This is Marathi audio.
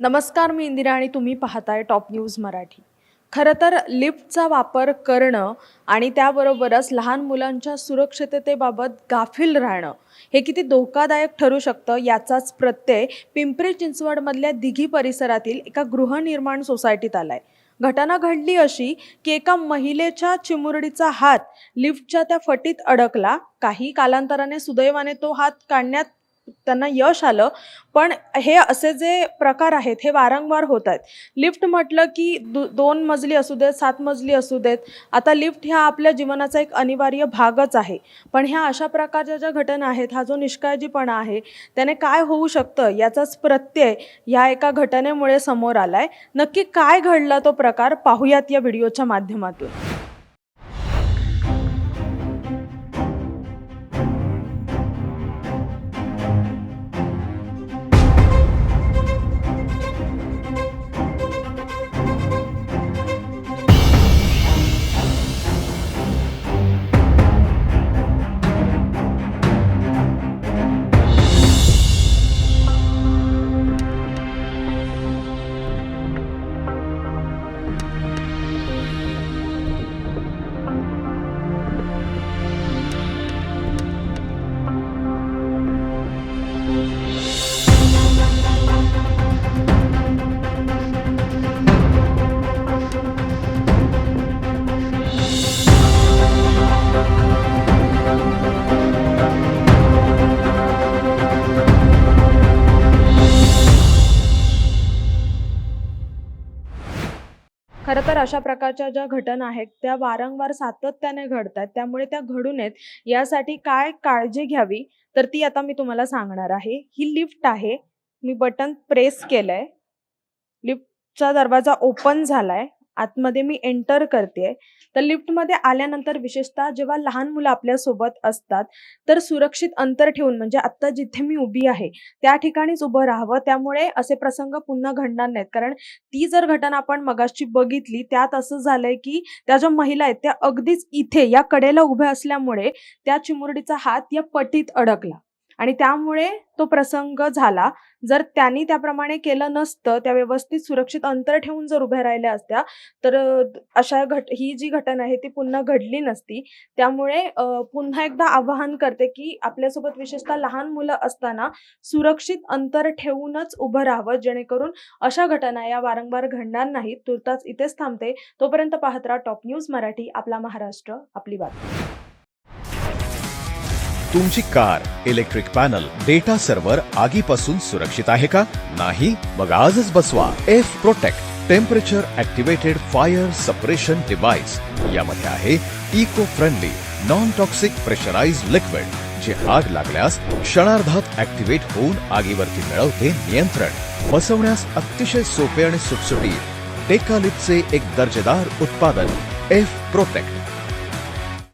नमस्कार, मी इंदिरा आणि तुम्ही पाहताय टॉप न्यूज मराठी। खरं तर लिफ्टचा वापर करणं आणि त्याबरोबरच लहान मुलांच्या सुरक्षिततेबाबत गाफील राहणं हे किती धोकादायक ठरू शकतं याचाच प्रत्यय पिंपरी चिंचवडमधल्या दिघी परिसरातील एका गृहनिर्माण सोसायटीत आलाय। घटना घडली अशी की एका महिलेच्या चिमुरडीचा हात लिफ्टच्या त्या फटीत अडकला। काही कालांतराने सुदैवाने तो हात काढण्यात त्यांना यश आलं, पण हे असे जे प्रकार आहेत हे वारंवार होत आहेत। लिफ्ट म्हटलं की 2 मजली असू देत, 7 मजली असू देत, आता लिफ्ट ह्या आपल्या जीवनाचा एक अनिवार्य भागच आहे। पण ह्या अशा प्रकारच्या ज्या घटना आहेत, हा जो निष्काळजीपणा आहे त्याने काय होऊ शकतं याचाच प्रत्यय या एका घटनेमुळे समोर आलाय। नक्की काय घडला तो प्रकार पाहूयात या व्हिडिओच्या माध्यमातून। खरं तर अशा प्रकारच्या ज्या घटना आहेत त्या वारंवार सातत्याने घडतात, त्यामुळे त्या घडू नयेत यासाठी काय काळजी घ्यावी तर ती आता मी तुम्हाला सांगणार आहे। ही लिफ्ट आहे, मी बटन प्रेस केलंय, लिफ्टचा दरवाजा ओपन झालाय, आतमध्ये मी एंटर करतेय। तर लिफ्टमध्ये आल्यानंतर विशेषतः जेव्हा लहान मुलं आपल्या सोबत असतात तर सुरक्षित अंतर ठेवून, म्हणजे आता जिथे मी उभी आहे त्या ठिकाणीच उभं राहावं, त्यामुळे असे प्रसंग पुन्हा घडणार नाहीत। कारण ती जर घटना आपण मगाशी बघितली त्यात असं झालंय की त्या ज्या महिला आहेत त्या अगदीच इथे या कडेला उभ्या असल्यामुळे त्या चिमुरडीचा हात या पटीत अडकला आणि त्यामुळे तो प्रसंग झाला। जर त्यांनी त्याप्रमाणे केलं नसतं, त्या व्यवस्थित सुरक्षित अंतर ठेवून जर उभ्या राहिल्या असत्या तर ही जी घटना आहे ती पुन्हा घडली नसती। त्यामुळे पुन्हा एकदा आवाहन करते की आपल्यासोबत विशेषतः लहान मुलं असताना सुरक्षित अंतर ठेवूनच उभं राहावं, जेणेकरून अशा घटना या वारंवार घडणार नाहीत। तुर्तास इथेच थांबते, तोपर्यंत पाहत राहा टॉप न्यूज मराठी, आपला महाराष्ट्र आपली बातमी। तुमची car, electric panel, data server आगीपासून सुरक्षित आहे का? नाही? मग आजच बसवा F protect temperature activated fire suppression device. यामध्ये आहे eco friendly non toxic pressurised liquid, जे आग लागल्यास क्षणार्धात ऍक्टिव्हेट होऊन आगीवरती मिळवते नियंत्रण। बसवण्यास अतिशय सोपे आणि सुटसुटीत टेकालिपचे एक दर्जेदार उत्पादन एफ प्रोटेक्ट।